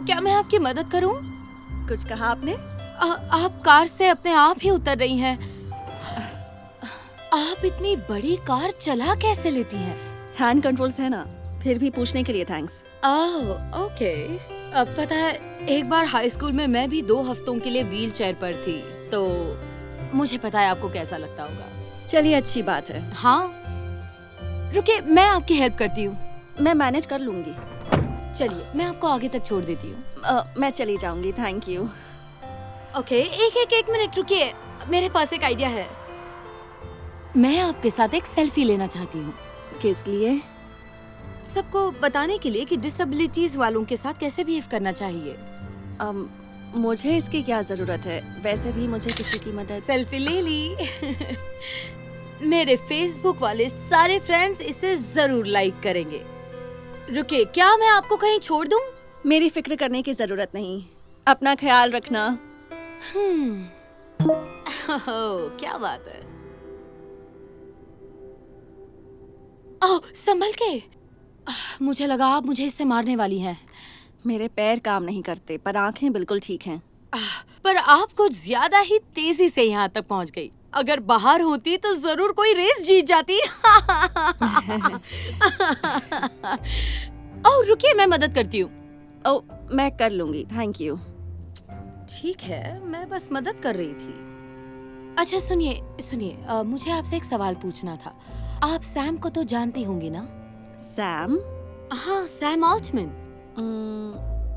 क्या मैं आपकी मदद करूं? कुछ कहा आपने? आप कार से अपने आप ही उतर रही हैं। आप इतनी बड़ी कार चला कैसे लेती हैं? हैंड कंट्रोल्स है ना, फिर भी पूछने के लिए थैंक्स। Oh okay. अब पता है, एक बार हाई स्कूल में मैं भी 2 हफ्तों के लिए व्हील चेयर पर थी, तो मुझे पता है आपको कैसा लगता होगा। चलिए अच्छी बात है। हाँ रुकिए, मैं आपकी हेल्प करती हूँ। मैं मैनेज कर लूंगी। चलिए मैं आपको आगे तक छोड़ देती हूँ। मैं चली जाऊंगी, थैंक यू। ओके, एक मिनट रुकिए, मेरे पास एक आइडिया है। मैं आपके साथ एक सेल्फी लेना चाहती हूँ। किस लिए? सबको बताने के लिए कि डिसेबिलिटीज वालों के साथ कैसे बिहेव करना चाहिए। मुझे इसकी क्या जरूरत है? वैसे भी मुझे किसी की मदद। सेल्फी ले ली। मेरे फेसबुक वाले सारे फ्रेंड्स इसे जरूर लाइक करेंगे। रुकिए, क्या मैं आपको कहीं छोड़ दूं? मेरी फिक्र करने की जरूरत नहीं, अपना ख्याल रखना। क्या बात है। ओह, संभल के। मुझे लगा आप मुझे इससे मारने वाली हैं। मेरे पैर काम नहीं करते, पर आंखें बिल्कुल ठीक हैं। पर आप कुछ ज्यादा ही तेजी से यहाँ तक पहुँच गई। अगर बाहर होती तो जरूर कोई रेस जीत जाती। ओह रुकिए, मैं मदद करती हूँ। ओह, मैं कर लूंगी, थैंक यू। ठीक है, मैं बस मदद कर रही थी। अच्छा सुनिए, मुझे आपसे एक सवाल पूछना था। आप सैम को तो जानती होंगी ना? सैम? हाँ, सैम ऑल्टमैन।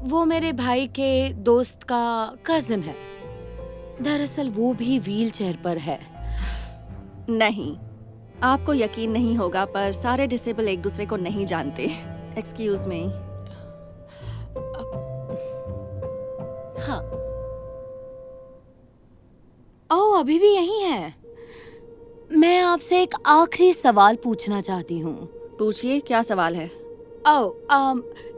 वो मेरे भाई के दोस्त का कजिन है। दरअसल वो भी व्हील चेयर पर है। नहीं, आपको यकीन नहीं होगा, पर सारे डिसेबल एक दूसरे को नहीं जानते। Excuse me. हाँ। ओह, अभी भी यही है। मैं आपसे एक आखिरी सवाल पूछना चाहती हूँ। पूछिए, क्या सवाल है? ओह,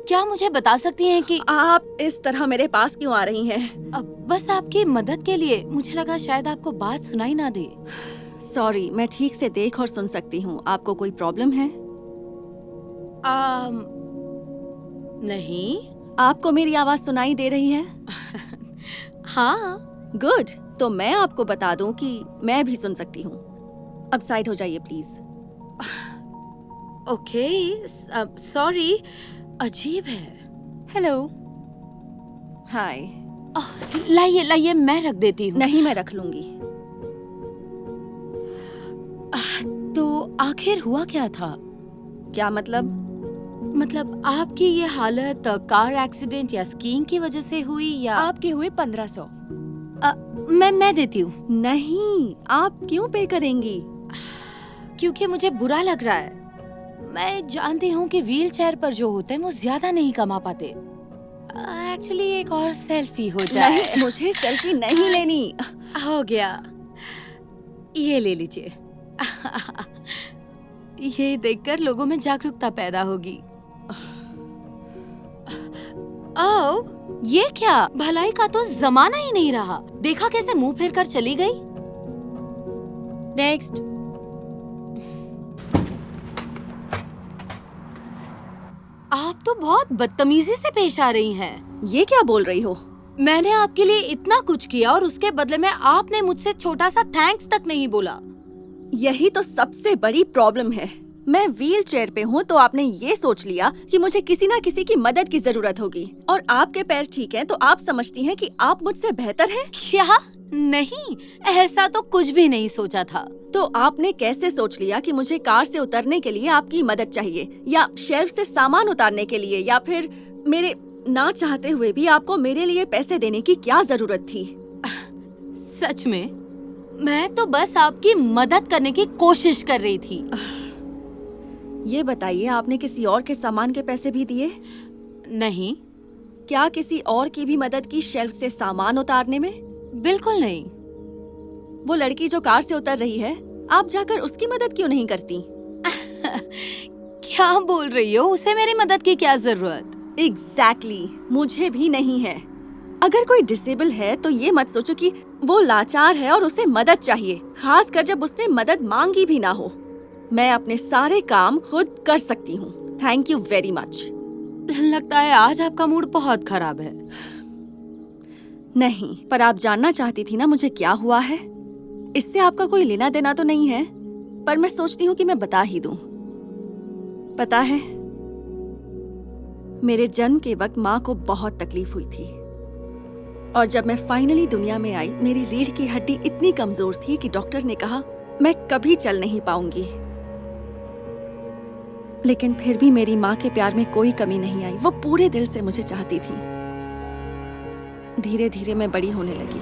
क्या मुझे बता सकती हैं कि आप इस तरह मेरे पास क्यों आ रही हैं? बस आपकी मदद के लिए। मुझे लगा शायद आपको बात सुनाई ना दे। सॉरी, मैं ठीक से देख और सुन सकती हूँ। आपको कोई प्रॉब्लम है? नहीं। आपको मेरी आवाज सुनाई दे रही है? हाँ। गुड, तो मैं आपको बता दूं कि मैं भी सुन सकती हूँ। अब साइड हो जाइए प्लीज। ओके, सॉरी, अजीब है। हेलो। हाय। लाइए मैं रख देती हूँ। नहीं, मैं रख लूंगी। तो आखिर हुआ क्या था? क्या मतलब? मतलब आपकी ये हालत कार एक्सीडेंट या स्कीइंग की वजह से हुई या आपके हुए 1500। मैं देती हूँ। नहीं, आप क्यों पे करेंगी? क्योंकि मुझे बुरा लग रहा है। मैं जानती हूँ कि व्हील चेयर पर जो होते हैं वो ज्यादा नहीं कमा पाते। एक्चुअली एक और सेल्फी हो जाए। नहीं, मुझे सेल्फी नहीं लेनी। हो गया, ये ले लीजिए। ये देखकर लोगों में जागरूकता पैदा होगी। ओह, ये क्या? भलाई का तो जमाना ही नहीं रहा। देखा कैसे मुंह फेर कर चली गई। नेक्स्ट। आप तो बहुत बदतमीजी से पेश आ रही हैं। ये क्या बोल रही हो? मैंने आपके लिए इतना कुछ किया और उसके बदले में आपने मुझसे छोटा सा थैंक्स तक नहीं बोला। यही तो सबसे बड़ी प्रॉब्लम है। मैं व्हील चेयर पे हूँ तो आपने ये सोच लिया कि मुझे किसी ना किसी की मदद की जरूरत होगी, और आपके पैर ठीक हैं तो आप समझती हैं कि आप मुझसे बेहतर हैं। क्या? नहीं, ऐसा तो कुछ भी नहीं सोचा था। तो आपने कैसे सोच लिया कि मुझे कार से उतरने के लिए आपकी मदद चाहिए, या शेल्फ से सामान उतारने के लिए, या फिर मेरे ना चाहते हुए भी आपको मेरे लिए पैसे देने की क्या जरूरत थी? सच में मैं तो बस आपकी मदद करने की कोशिश कर रही थी। ये बताइए, आपने किसी और के सामान के पैसे भी दिए? नहीं। क्या किसी और की भी मदद की शेल्फ से सामान उतारने में? बिल्कुल नहीं। वो लड़की जो कार से उतर रही है, आप जाकर उसकी मदद क्यों नहीं करती? क्या बोल रही हो? उसे मेरी मदद की क्या जरूरत? एग्जैक्टली, मुझे भी नहीं है। अगर कोई डिसेबल है तो ये मत सोचो कि वो लाचार है और उसे मदद चाहिए, खासकर जब उसने मदद मांगी भी ना हो। मैं अपने सारे काम खुद कर सकती हूँ। Thank you very much. लगता है आज आपका मूड बहुत खराब है। नहीं, पर आप जानना चाहती थी ना मुझे क्या हुआ है। इससे आपका कोई लेना देना तो नहीं है, पर मैं सोचती हूँ कि मैं बता ही दूं। पता है, मेरे जन्म के वक्त माँ को बहुत तकलीफ हुई थी, और जब मैं फाइनली दुनिया में आई, मेरी रीढ़ की हड्डी इतनी कमजोर थी कि डॉक्टर ने कहा मैं कभी चल नहीं पाऊंगी। लेकिन फिर भी मेरी माँ के प्यार में कोई कमी नहीं आई। वो पूरे दिल से मुझे चाहती थी। धीरे धीरे मैं बड़ी होने लगी,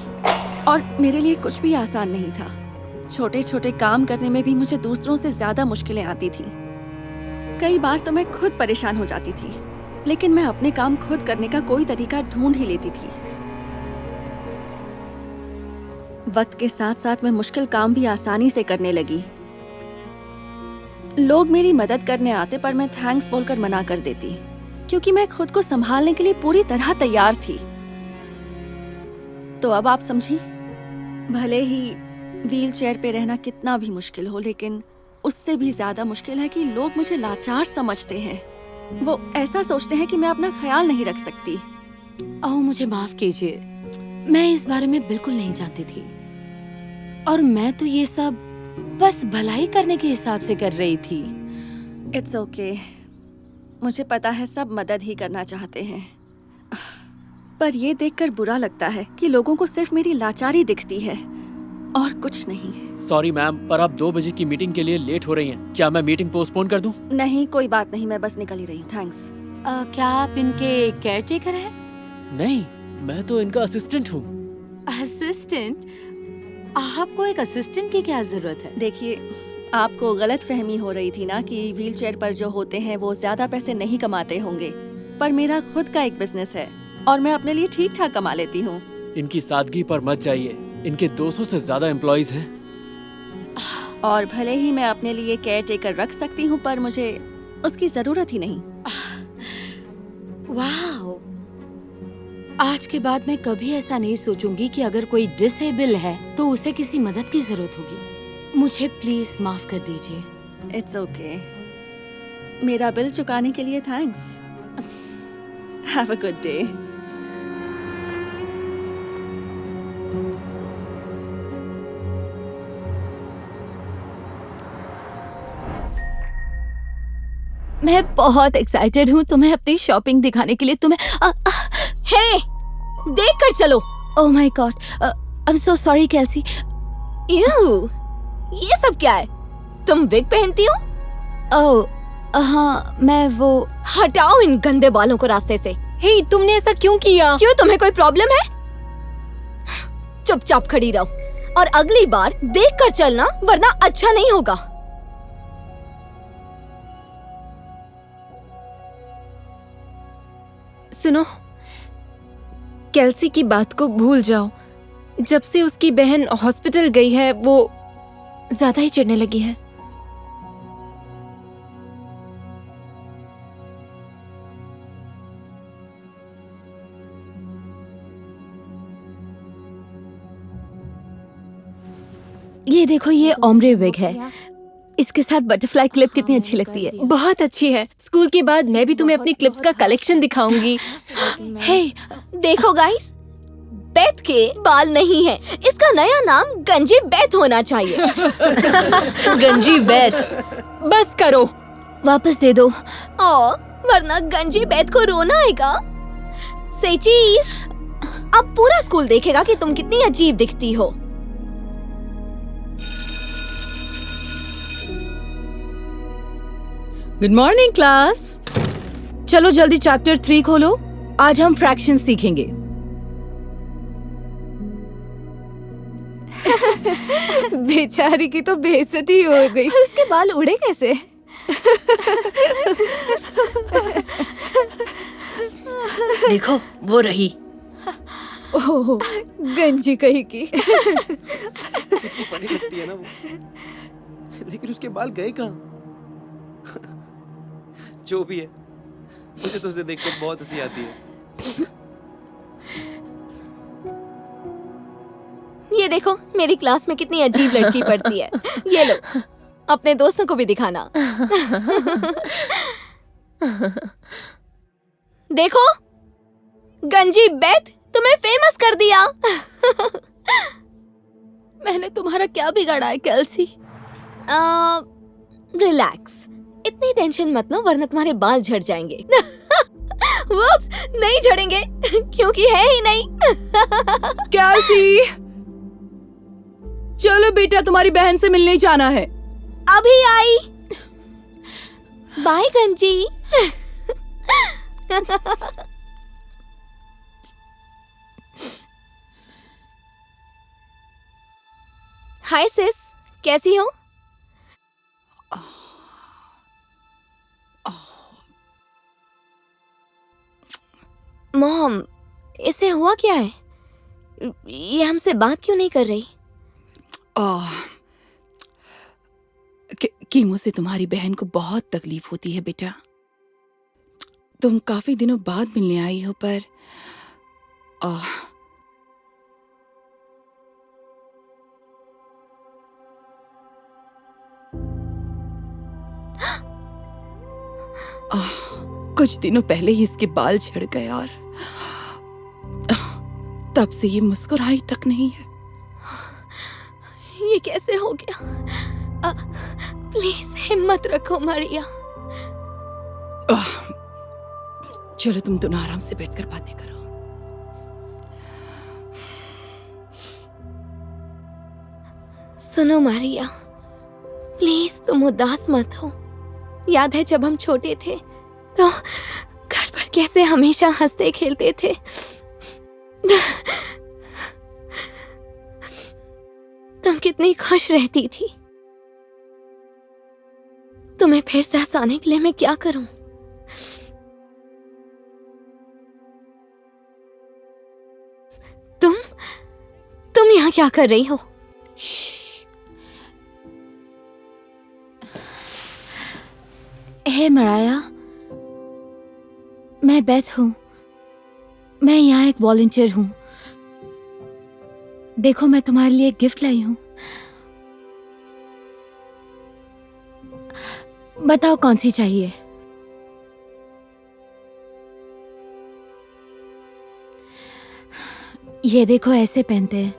और मेरे लिए कुछ भी आसान नहीं था। छोटे छोटे काम करने में भी मुझे दूसरों से ज्यादा मुश्किलें आती थी। कई बार तो मैं खुद परेशान हो जाती थी, लेकिन मैं अपने काम खुद करने का कोई तरीका ढूंढ ही लेती थी। वक्त के साथ साथ मैं मुश्किल काम भी आसानी से करने लगी। लोग मेरी मदद करने आते, पर मैं थैंक्स बोलकर मना कर देती, क्योंकि मैं खुद को संभालने के लिए पूरी तरह तैयार थी। तो अब आप समझी, भले ही व्हील चेयर पे रहना कितना भी मुश्किल हो, लेकिन उससे भी ज्यादा मुश्किल है कि लोग मुझे लाचार समझते हैं। वो ऐसा सोचते हैं कि मैं अपना ख्याल नहीं रख सकती। ओह, मुझे माफ कीजिए, मैं इस बारे में बिल्कुल नहीं जानती थी, और मैं तो ये सब बस भलाई करने के हिसाब से कर रही थी। इट्स ओके, मुझे पता है सब मदद ही करना चाहते हैं, पर ये देखकर बुरा लगता है कि लोगों को सिर्फ मेरी लाचारी दिखती है और कुछ नहीं। सॉरी मैम, पर आप 2 बजे की मीटिंग के लिए लेट हो रही हैं। क्या मैं मीटिंग पोस्टपोन कर दूं? नहीं, कोई बात नहीं, मैं बस निकल ही रही हूँ। थैंक्स। क्या आप इनके केयर टेकर हैं? नहीं, मैं तो इनका असिस्टेंट हूँ। असिस्टेंट? आपको एक असिस्टेंट की क्या जरूरत है? देखिए, आपको गलत फहमी हो रही थी ना कि व्हीलचेयर पर जो होते हैं वो ज्यादा पैसे नहीं कमाते होंगे, पर मेरा खुद का एक बिजनेस है और मैं अपने लिए ठीक ठाक कमा लेती हूँ। इनकी सादगी पर मत जाइए, इनके 200 से ज्यादा एम्प्लॉइज हैं। और भले ही मैं अपने लिए केयर टेकर रख सकती हूँ, पर मुझे उसकी जरूरत ही नहीं। वाह, आज के बाद मैं कभी ऐसा नहीं सोचूंगी कि अगर कोई डिसेबल है तो उसे किसी मदद की जरूरत होगी। मुझे प्लीज माफ कर दीजिए। It's okay. मेरा बिल चुकाने के लिए thanks. Have a good day. मैं बहुत एक्साइटेड हूँ तुम्हें अपनी शॉपिंग दिखाने के लिए। तुम्हें हे, देख कर चलो। Oh my God, I am so sorry Kelsey. ये सब क्या है? तुम विग पहनती हो? ओह हाँ, मैं वो। हटाओ इन गंदे बालों को रास्ते से। हे, तुमने ऐसा क्यों किया? क्यों, तुम्हें कोई प्रॉब्लम है? चुपचाप खड़ी रहो और अगली बार देख कर चलना, वरना अच्छा नहीं होगा। सुनो, केल्सी की बात को भूल जाओ। जब से उसकी बहन हॉस्पिटल गई है, वो ज्यादा ही चिढ़ने लगी है। ये देखो, ये ओम्ब्रे विग है। इसके साथ बटरफ्लाई क्लिप कितनी अच्छी लगती है। बहुत अच्छी है। स्कूल के बाद मैं भी तुम्हें अपनी क्लिप्स का कलेक्शन दिखाऊंगी। हे, देखो गाइस, बेथ के बाल नहीं है, इसका नया नाम गंजी बेथ होना चाहिए। गंजी बेथ, बस करो। वापस दे दो। वरना गंजी बेथ को रोना आएगा। से चीज, अब पूरा स्कूल देखेगा कि तुम कितनी अजीब दिखती हो। Good morning class. चलो जल्दी चैप्टर 3 खोलो। आज हम फ्रैक्शन सीखेंगे। बेचारी की तो बेइज्जती हो गई। और उसके बाल उड़े कैसे? देखो, वो रही। ओह, गंजी कहीं की। फनी लगती है ना वो, लेकिन उसके बाल गए कहाँ? जो भी है, मुझे तो उसे देखकर बहुत हंसी आती है। ये देखो, मेरी क्लास में कितनी अजीब लड़की पढ़ती है। ये लो, अपने दोस्तों को भी दिखाना। देखो, गंजी बेथ तुम्हें फेमस कर दिया। मैंने तुम्हारा क्या बिगाड़ा है केल्सी? रिलैक्स, इतनी टेंशन मत लो वरना तुम्हारे बाल झड़ जाएंगे। वुप्स, नहीं झड़ेंगे क्योंकि है ही नहीं। कैसी? चलो बेटा, तुम्हारी बहन से मिलने जाना है। अभी आई। बाय गंजी। हाय सिस, कैसी हो? मॉम, इसे हुआ क्या है? ये हमसे बात क्यों नहीं कर रही? कीमो से तुम्हारी बहन को बहुत तकलीफ होती है बेटा। तुम काफी दिनों बाद मिलने आई हो, पर कुछ दिनों पहले ही इसके बाल झड़ गए और तब से ये मुस्कुराई तक नहीं है। ये कैसे हो गया? प्लीज हिम्मत रखो मारिया। चलो तुम दोनों आराम से बैठकर बातें करो। सुनो मारिया, प्लीज तुम उदास मत हो। याद है जब हम छोटे थे तो घर पर कैसे हमेशा हंसते खेलते थे। तुम कितनी खुश रहती थी। तुम्हें फिर से हंसाने के लिए मैं क्या करूं? तुम यहाँ क्या कर रही हो? हे मराया, मैं बेथ हूँ। मैं यहाँ एक वॉलंटियर हूँ। देखो, मैं तुम्हारे लिए एक गिफ्ट लाई हूँ। बताओ कौन सी चाहिए? ये देखो, ऐसे पहनते हैं।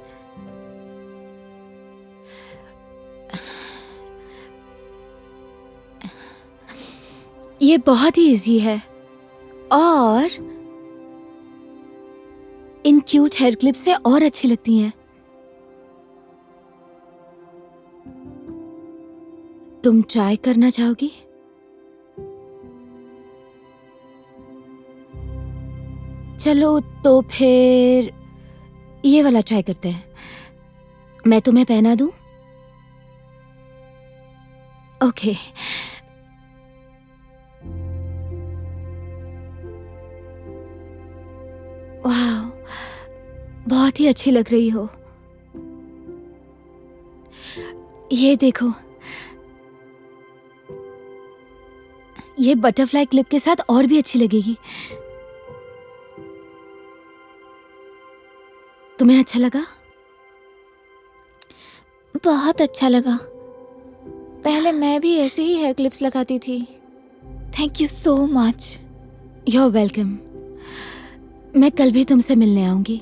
ये बहुत ही इजी है और इन क्यूट हेयर क्लिप से और अच्छी लगती हैं। तुम ट्राई करना चाहोगी? चलो तो फिर ये वाला ट्राई करते हैं। मैं तुम्हें पहना दूं? ओके। वाह, बहुत ही अच्छी लग रही हो। ये देखो, ये बटरफ्लाई क्लिप के साथ और भी अच्छी लगेगी। तुम्हें अच्छा लगा? बहुत अच्छा लगा। पहले मैं भी ऐसे ही हेयर क्लिप्स लगाती थी। Thank you so much. You are welcome. मैं कल भी तुमसे मिलने आऊंगी।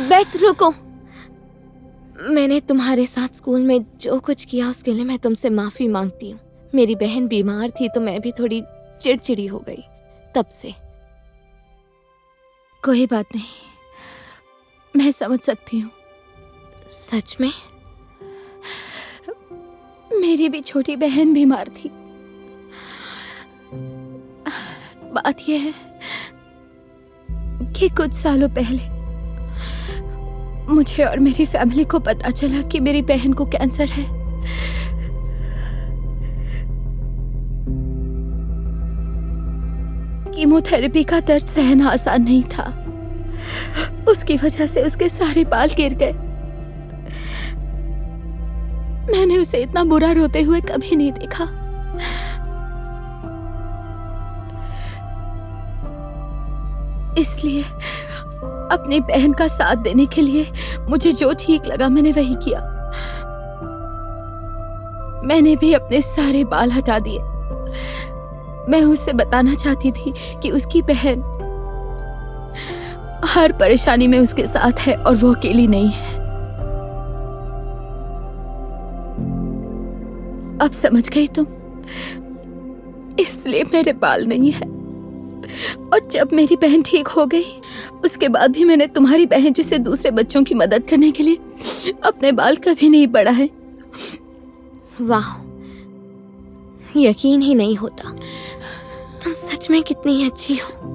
बेथ, रुको। मैंने तुम्हारे साथ स्कूल में जो कुछ किया उसके लिए मैं तुमसे माफी मांगती हूँ। मेरी बहन बीमार थी तो मैं भी थोड़ी चिड़चिड़ी हो गई तब से। कोई बात नहीं, मैं समझ सकती हूँ। सच में? मेरी भी छोटी बहन बीमार थी। बात यह है कि कुछ सालों पहले मुझे और मेरी फैमिली को पता चला कि मेरी बहन को कैंसर है। कीमोथेरेपी का दर्द सहना आसान नहीं था। उसकी वजह से उसके सारे बाल गिर गए। मैंने उसे इतना बुरा रोते हुए कभी नहीं देखा। इसलिए अपनी बहन का साथ देने के लिए मुझे जो ठीक लगा मैंने वही किया। मैंने भी अपने सारे बाल हटा दिए। मैं उससे बताना चाहती थी कि उसकी बहन हर परेशानी में उसके साथ है और वो अकेली नहीं है। अब समझ गई तुम? इसलिए मेरे बाल नहीं है। और जब मेरी बहन ठीक हो गई उसके बाद भी मैंने तुम्हारी बहन जैसे दूसरे बच्चों की मदद करने के लिए अपने बाल कभी नहीं बढ़ाए। वाह, यकीन ही नहीं होता। तुम सच में कितनी अच्छी हो।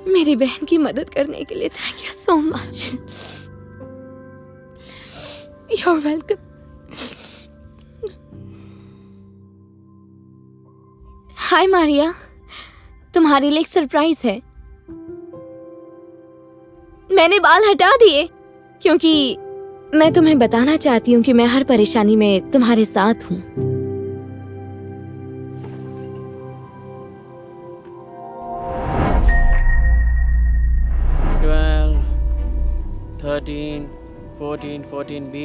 मेरी बहन की मदद करने के लिए thank you so much. You are welcome. Hi Maria, तुम्हारे लिए एक सरप्राइज है। मैंने बाल हटा दिए क्योंकि मैं तुम्हें बताना चाहती हूँ कि मैं हर परेशानी में तुम्हारे साथ हूँ। Thirteen 14 B।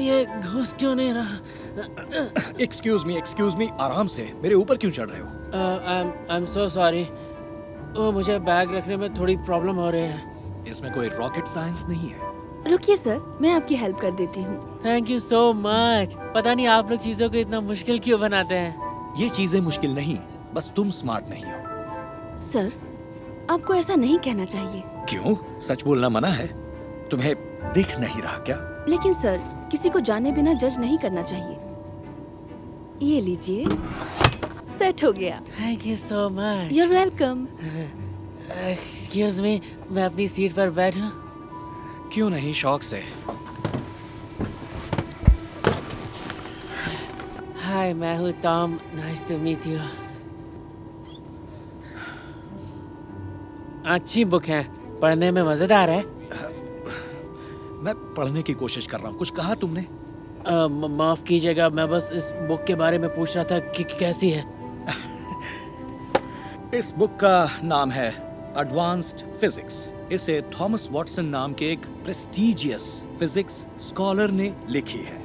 ये घुस क्यों नहीं रहा? एक्सक्यूज मी, आराम से, मेरे ऊपर क्यों चढ़ रहे हो? आई एम सो सॉरी। वो मुझे बैग रखने में थोड़ी प्रॉब्लम हो रही है। इसमें कोई रॉकेट साइंस नहीं है। रुकिए सर, मैं आपकी हेल्प कर देती हूँ। Thank you so much. पता नहीं आप लोग चीजों को इतना मुश्किल क्यों बनाते हैं। ये चीजें मुश्किल नहीं, बस तुम स्मार्ट नहीं हो। सर, आपको ऐसा नहीं कहना चाहिए। क्यों? सच बोलना मना है? तुम्हें दिख नहीं रहा क्या? लेकिन सर, किसी को जाने बिना जज नहीं करना चाहिए। ये लीजिए, सेट हो गया। Thank you so much. You're welcome। Excuse me, मैं अपनी सीट पर बैठूं? क्यों नहीं, शौक से। हाय, मैं हूँ Tom. Nice to meet you. अच्छी बुक है, पढ़ने में मजेदार है। मैं पढ़ने की कोशिश कर रहा हूँ। कुछ कहा तुमने? माफ कीजिएगा, मैं बस इस बुक के बारे में पूछ रहा था कि कैसी है। इस बुक का नाम है एडवांस्ड फिजिक्स। इसे थॉमस वॉटसन नाम के एक प्रेस्टीजियस फिजिक्स स्कॉलर ने लिखी है।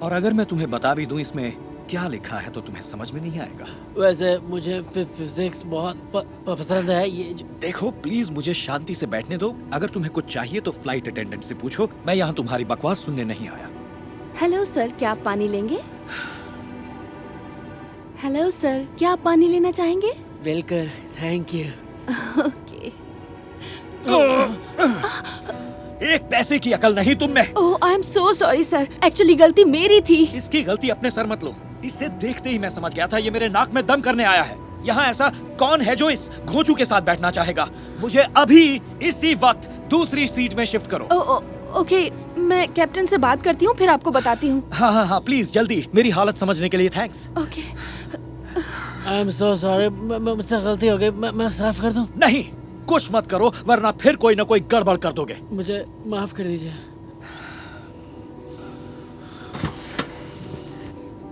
और अगर मैं तुम्हें बता भी दूं इसमें क्या लिखा है तो तुम्हें समझ में नहीं आएगा। वैसे मुझे फिजिक्स बहुत पसंद है। ये देखो, प्लीज मुझे शांति से बैठने दो। अगर तुम्हें कुछ चाहिए तो फ्लाइट अटेंडेंट से पूछो। मैं यहाँ तुम्हारी बकवास सुनने नहीं आया। हेलो सर, क्या आप पानी लेंगे? हेलो सर, क्या आप पानी लेना चाहेंगे? बिल्कुल, थैंक यू। ओके। एक पैसे की अकल नहीं तुम में। Oh, I am so sorry sir, actually गलती मेरी थी। इसकी गलती अपने सर मत लो। इसे देखते ही मैं समझ गया था ये मेरे नाक में दम करने आया है। यहाँ ऐसा कौन है जो इस घोंचू के साथ बैठना चाहेगा? मुझे अभी इसी वक्त दूसरी सीट में शिफ्ट करो। ओके, मैं कैप्टन से बात करती हूँ, फिर आपको बताती हूँ। हाँ, प्लीज जल्दी। मेरी हालत समझने के लिए thanks. Okay. I am so sorry, मुझसे गलती हो गई। मैं साफ कर दूं? नहीं, कुछ मत करो वरना फिर कोई ना कोई गड़बड़ कर दोगे। मुझे माफ कर दीजिए।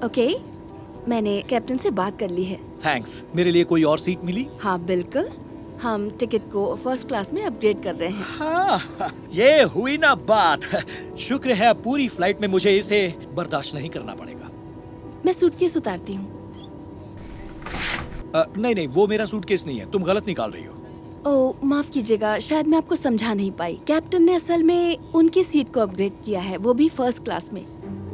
ओके, मैंने कैप्टन से बात कर ली है। थैंक्स। मेरे लिए कोई और सीट मिली? हाँ बिल्कुल, हम टिकट को फर्स्ट क्लास में अपग्रेड कर रहे हैं। हाँ, ये हुई ना बात। शुक्र है पूरी फ्लाइट में मुझे इसे बर्दाश्त नहीं करना पड़ेगा। मैं सूटकेस उतारती हूँ। नहीं, वो मेरा सूटकेस नहीं है। तुम गलत निकाल रही हो। ओह, माफ कीजिएगा, शायद मैं आपको समझा नहीं पाई। कैप्टन ने असल में उनकी सीट को अपग्रेड किया है, वो भी फर्स्ट क्लास में,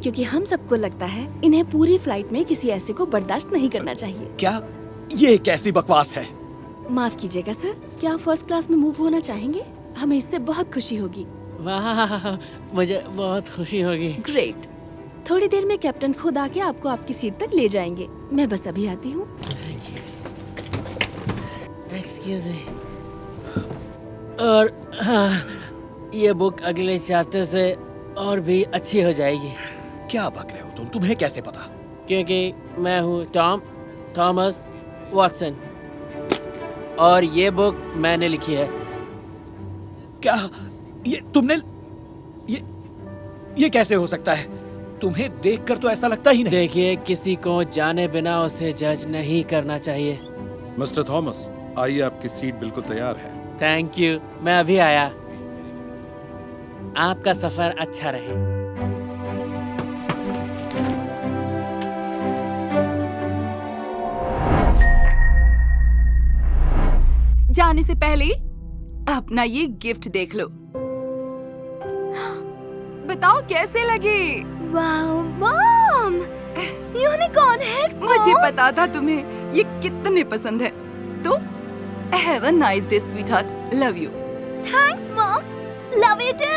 क्योंकि हम सबको लगता है इन्हें पूरी फ्लाइट में किसी ऐसे को बर्दाश्त नहीं करना चाहिए। क्या? ये कैसी बकवास है? माफ कीजिएगा सर, क्या आप फर्स्ट क्लास में मूव होना चाहेंगे? हमें इससे बहुत खुशी होगी। वाह, मुझे बहुत खुशी होगी। ग्रेट। थोड़ी देर में कैप्टन खुद आके आपको आपकी सीट तक ले जाएंगे। मैं बस अभी आती हूँ। Excuse me. और हाँ, ये बुक अगले चैप्टर से और भी अच्छी हो जाएगी। क्या बक रहे हो तुम? तुम्हें कैसे पता? क्योंकि मैं हूँ थॉमस वॉटसन और ये बुक मैंने लिखी है। क्या ये तुमने ये कैसे हो सकता है? तुम्हें देखकर तो ऐसा लगता ही नहीं। देखिए, किसी को जाने बिना उसे जज नहीं करना चाहिए। मिस्टर थॉमस, आइए, आपकी सीट बिल्कुल तैयार है। थैंक यू, मैं अभी आया। आपका सफर अच्छा रहे। जाने से पहले अपना ये गिफ्ट देख लो। बताओ कैसे लगे? Wow mom, unicorn headphones. मुझे पता था तुम्हें ये कितने पसंद है। तो have a nice day sweetheart, love you. Thanks mom, love you too.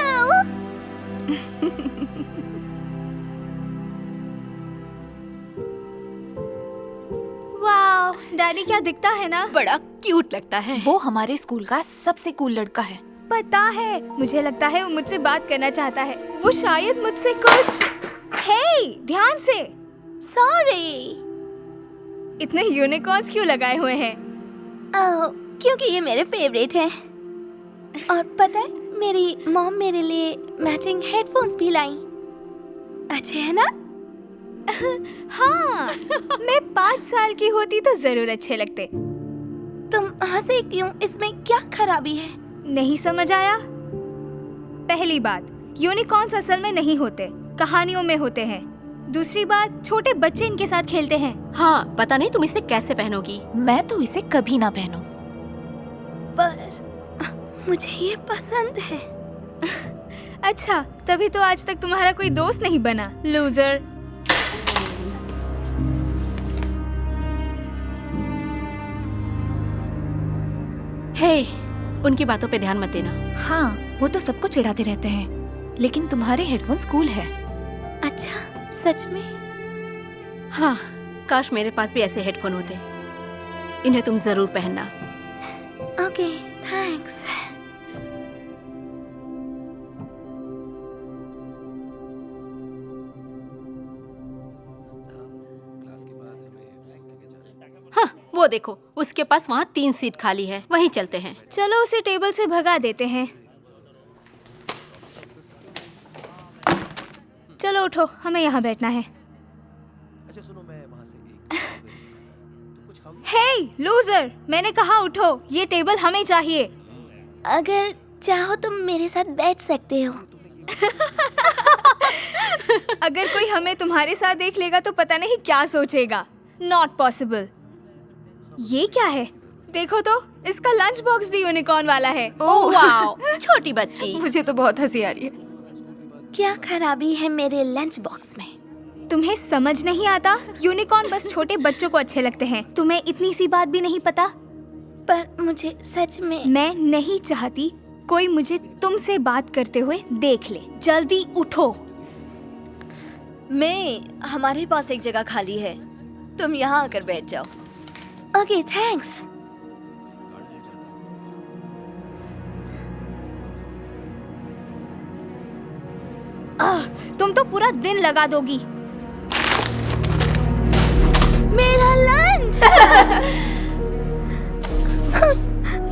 Wow, daddy क्या दिखता है ना। बड़ा क्यूट लगता है। वो हमारे स्कूल का सबसे कूल लड़का है। पता है, मुझे लगता है वो मुझसे बात करना चाहता है। वो शायद मुझसे कुछ। हे, ध्यान से। सॉरी। इतने यूनिकॉर्न्स क्यों लगाए हुए हैं? क्योंकि ये मेरे फेवरेट हैं। और पता है, मेरी मॉम मेरे लिए मैचिंग हेडफोन्स भी लाई। अच्छे है ना? हाँ, मैं 5 साल की होती तो जरूर अच्छे लगते। तुम हंसे क्यों? इसमें क्या खराबी है? नहीं समझ आया? पहली बात, यूनिकॉर्न्स असल में नहीं होते, कहानियों में होते हैं। दूसरी बात, छोटे बच्चे इनके साथ खेलते हैं। हाँ, पता नहीं तुम इसे कैसे पहनोगी। मैं तो इसे कभी ना पहनूं। पर मुझे ये पसंद है। अच्छा, तभी तो आज तक तुम्हारा कोई दोस्त नहीं बना, लूजर। हे, उनकी बातों पे ध्यान मत देना। हाँ, वो तो सबको चिढ़ाते रहते हैं, लेकिन तुम्हारे हेडफोन्स कूल है। अच्छा, सच में? हाँ, काश मेरे पास भी ऐसे हेडफोन होते। इन्हें तुम जरूर पहनना। Okay, thanks. हाँ, वो देखो, उसके पास वहाँ 3 सीट खाली है, वहीं चलते हैं। चलो उसे टेबल से भगा देते हैं। चलो उठो, हमें यहाँ बैठना है। अच्छा सुनो, मैं वहाँ से कुछ खाओगी? हे लूजर, मैंने कहा उठो, ये टेबल हमें चाहिए। अगर चाहो तुम मेरे साथ बैठ सकते हो। अगर कोई हमें तुम्हारे साथ देख लेगा तो पता नहीं क्या सोचेगा। Not possible. ये क्या है? देखो तो, इसका लंच बॉक्स भी यूनिकॉर्न वाला है। ओह वाओ, छोटी बच्ची। मुझे तो बहुत हंसी आ रही है। क्या खराबी है मेरे लंच बॉक्स में? तुम्हें समझ नहीं आता? यूनिकॉर्न बस छोटे बच्चों को अच्छे लगते हैं। तुम्हें इतनी सी बात भी नहीं पता? पर मुझे सच में। मैं नहीं चाहती कोई मुझे तुमसे बात करते हुए देख ले। जल्दी उठो। हमारे पास एक जगह खाली है, तुम यहाँ आकर बैठ जाओ। Okay, thanks. तुम तो पूरा दिन लगा दोगी। मेरा लंच।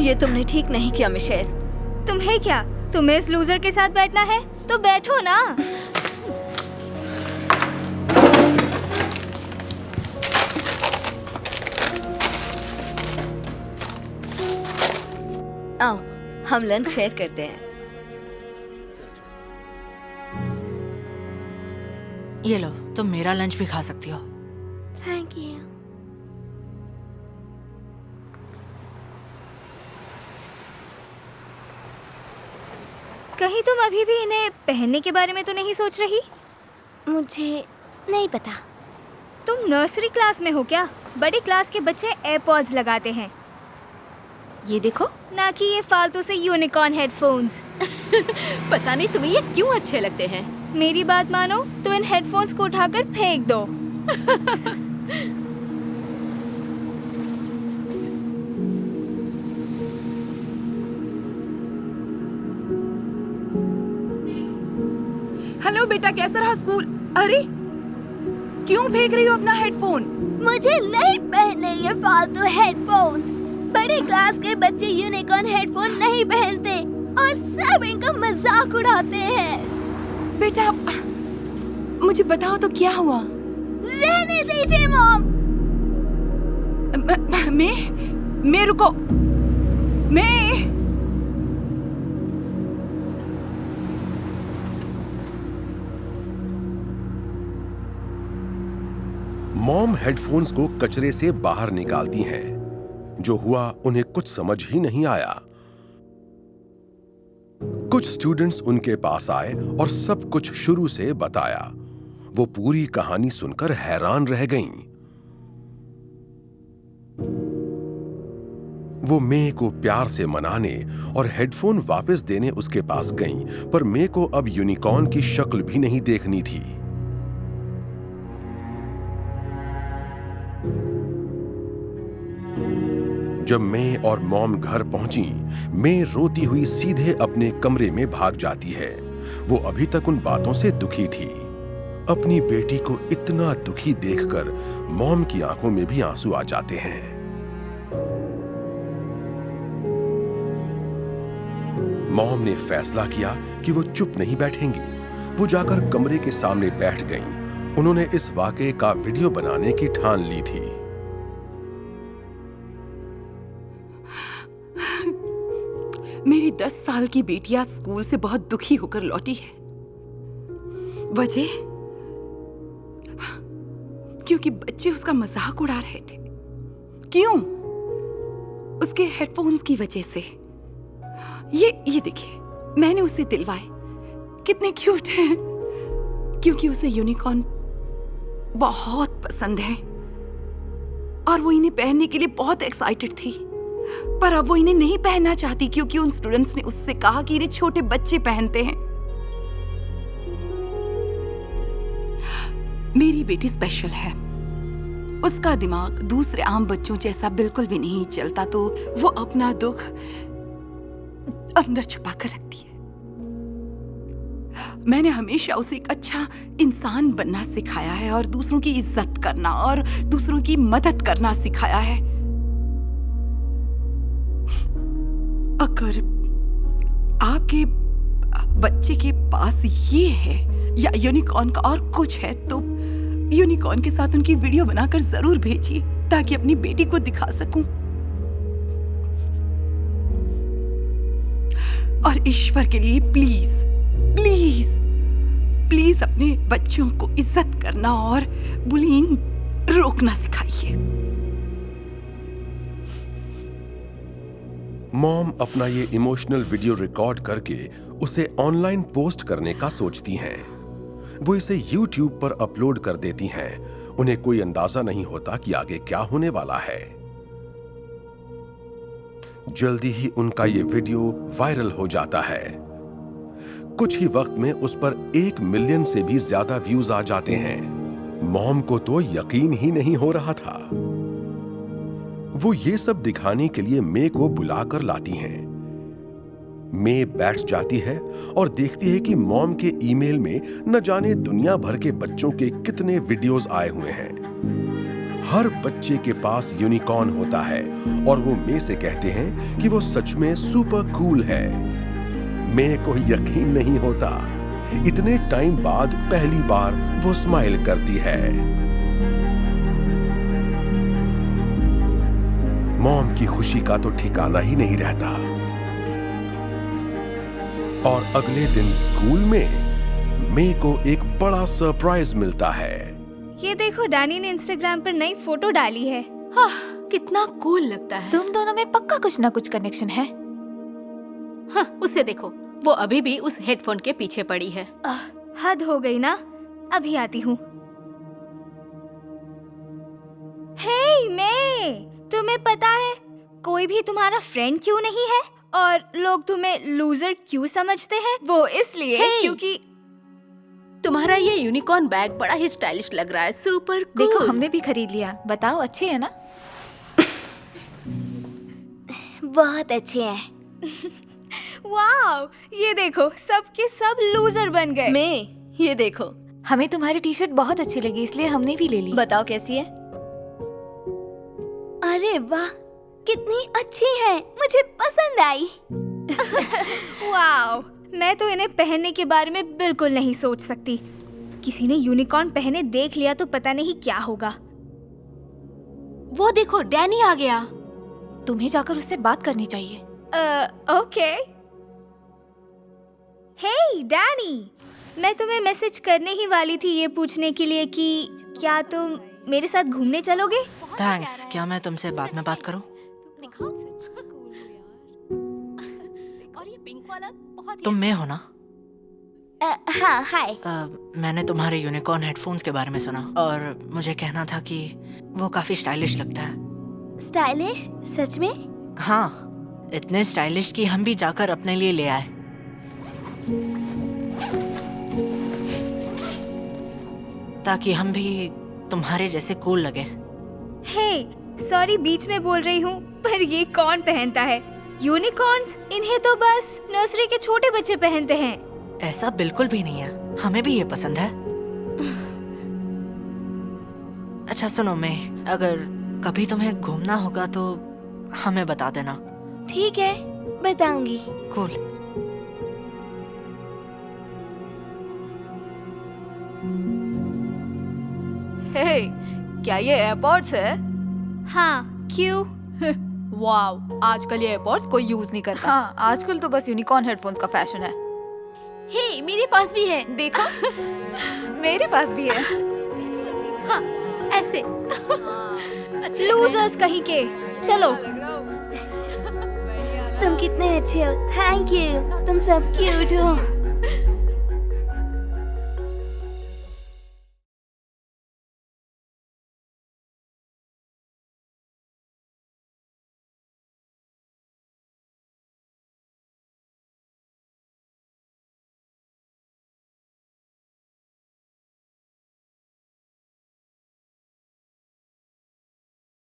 ये तुमने ठीक नहीं किया मिशेल। तुम्हें क्या? तुम्हें इस लूजर के साथ बैठना है तो बैठो ना। आओ, हम लंच शेयर करते हैं। ये लो, तुम मेरा लंच भी खा सकती हो। Thank you. कहीं तुम अभी भी इन्हें पहनने के बारे में तो नहीं सोच रही? मुझे नहीं पता। तुम नर्सरी क्लास में हो क्या? बड़ी क्लास के बच्चे एयरपॉड्स लगाते हैं। ये देखो, ना कि ये फालतू से यूनिकॉर्न हेडफोन्स। पता नहीं तुम्हें ये क्यों अच्छे लगते हैं। मेरी बात मानो तो इन हेडफोन्स को उठाकर फेंक दो। हेलो बेटा, कैसा रहा स्कूल? अरे क्यों फेंक रही हो अपना हेडफोन? मुझे नहीं पहनने ये फालतू हेडफोन्स। बड़े क्लास के बच्चे यूनिकॉर्न हेडफोन नहीं पहनते और सब इनका मजाक उड़ाते हैं। बेटा मुझे बताओ तो क्या हुआ? रहने दीजिए मॉम। मैं रुको। मॉम हेडफोन्स को कचरे से बाहर निकालती हैं। जो हुआ उन्हें कुछ समझ ही नहीं आया। कुछ स्टूडेंट्स उनके पास आए और सब कुछ शुरू से बताया। वो पूरी कहानी सुनकर हैरान रह गईं। वो मे को प्यार से मनाने और हेडफोन वापस देने उसके पास गईं, पर मे को अब यूनिकॉर्न की शक्ल भी नहीं देखनी थी। जब मे और मॉम घर पहुंची, मे रोती हुई सीधे अपने कमरे में भाग जाती है। वो अभी तक उन बातों से दुखी थी। अपनी बेटी को इतना दुखी देखकर मॉम की आंखों में भी आंसू आ जाते हैं। मॉम ने फैसला किया कि वो चुप नहीं बैठेंगी। वो जाकर कमरे के सामने बैठ गईं। उन्होंने इस वाकये का वीडियो बनाने की ठान ली थी। मेरी 10 साल की बेटी आज स्कूल से बहुत दुखी होकर लौटी है। वजह क्योंकि बच्चे उसका मजाक उड़ा रहे थे। क्यों? उसके हेडफोन्स की वजह से। ये देखिए, मैंने उसे दिलवाए। कितने क्यूट हैं। क्योंकि उसे यूनिकॉर्न बहुत पसंद है और वो इन्हें पहनने के लिए बहुत एक्साइटेड थी। पर अब वो इन्हें नहीं पहनना चाहती क्योंकि उन स्टूडेंट्स ने उससे कहा कि इन्हें छोटे बच्चे पहनते हैं। मेरी बेटी स्पेशल है। उसका दिमाग दूसरे आम बच्चों जैसा बिल्कुल भी नहीं चलता, तो वो अपना दुख अंदर छुपा कर रखती है। मैंने हमेशा उसे एक अच्छा इंसान बनना सिखाया है और दूसरों की इज्जत करना और दूसरों की मदद करना सिखाया है। अगर आपके बच्चे के पास ये है या यूनिकॉर्न का और कुछ है, तो यूनिकॉर्न के साथ उनकी वीडियो बनाकर जरूर भेजिए ताकि अपनी बेटी को दिखा सकूं। और ईश्वर के लिए प्लीज प्लीज प्लीज अपने बच्चों को इज्जत करना और बुलिंग रोकना सिखाइए। मॉम अपना ये इमोशनल वीडियो रिकॉर्ड करके उसे ऑनलाइन पोस्ट करने का सोचती हैं। वो इसे YouTube पर अपलोड कर देती हैं। उन्हें कोई अंदाजा नहीं होता कि आगे क्या होने वाला है। जल्दी ही उनका ये वीडियो वायरल हो जाता है। कुछ ही वक्त में उस पर 1 मिलियन से भी ज्यादा व्यूज आ जाते हैं। मॉम को तो यकीन ही नहीं हो रहा था। वो ये सब दिखाने के लिए मे को बुलाकर लाती हैं। मे बैठ जाती है और देखती है कि मॉम के ईमेल में न जाने दुनिया भर के बच्चों के कितने वीडियोस आए हुए हैं। हर बच्चे के पास यूनिकॉर्न होता है और वो मे से कहते हैं कि वो सच में सुपर कूल है। मे को यकीन नहीं होता। इतने टाइम बाद पहली बार वो स्माइल करती है। मॉम की खुशी का तो ठिकाना ही नहीं रहता। और अगले दिन स्कूल में मे को एक बड़ा सरप्राइज मिलता है। ये देखो, डैनी ने इंस्टाग्राम पर नई फोटो डाली है। कितना कूल लगता है। तुम दोनों में पक्का कुछ ना कुछ कनेक्शन है। हाँ, उसे देखो, वो अभी भी उस हेडफोन के पीछे पड़ी है। हद हो गई ना। अभी आती हूँ। हे मे, तुम्हें पता है कोई भी तुम्हारा फ्रेंड क्यों नहीं है और लोग तुम्हें लूजर क्यों समझते हैं? वो इसलिए क्योंकि तुम्हारा ये यूनिकॉर्न बैग बड़ा ही स्टाइलिश लग रहा है। Super cool. देखो, हमने भी खरीद लिया। बताओ, अच्छे है ना? बहुत अच्छे हैं। वाओ, ये देखो, सबके सब लूजर बन गए। मैं ये देखो, हमें तुम्हारी टी शर्ट बहुत अच्छी लगी, इसलिए हमने भी ले ली। बताओ कैसी है? अरे वाह, कितनी अच्छी है, मुझे पसंद आई। वाओ, मैं तो इन्हें पहनने के बारे में बिल्कुल नहीं सोच सकती। किसी ने यूनिकॉर्न पहने देख लिया तो पता नहीं क्या होगा। वो देखो डैनी आ गया। तुम्हें जाकर उससे बात करनी चाहिए। ओके। हे डैनी, मैं तुम्हें मैसेज करने ही वाली थी ये पूछने के लिए कि क्या तुम मेरे साथ घूमने चलोगे? थैंक्स। क्या मैं तुमसे बाद में बात करूं? तुम में हो ना? हाँ, हाय। मैंने तुम्हारे यूनिकॉर्न हेडफोन्स के बारे में सुना और मुझे कहना था कि वो काफी स्टाइलिश लगता है। स्टाइलिश? सच में? हाँ, इतने स्टाइलिश कि हम भी जाकर अपने लिए ले आए। ताकि हम भी तुम्हारे जैसे कूल लगे। हे, सॉरी बीच में बोल रही हूँ, पर ये कौन पहनता है? यूनिकॉर्न्स, इन्हें तो बस नर्सरी के छोटे बच्चे पहनते हैं। ऐसा बिल्कुल भी नहीं है, हमें भी ये पसंद है। अच्छा सुनो, मैं अगर कभी तुम्हें घूमना होगा तो हमें बता देना। ठीक है, बताऊंगी। कूल। हे, क्या ये एयरपॉड्स है? हाँ, क्यों? वाव, आजकल ये एयरपॉड्स कोई यूज नहीं करता। हाँ, आजकल तो बस यूनिकॉर्न हेडफोन्स का फैशन है। हे, मेरे पास भी है, देखो। मेरे पास भी है। हाँ, ऐसे। लूजर्स कहीं के। चलो। तुम कितने अच्छे हो। Thank you. तुम सब क्यूट हो।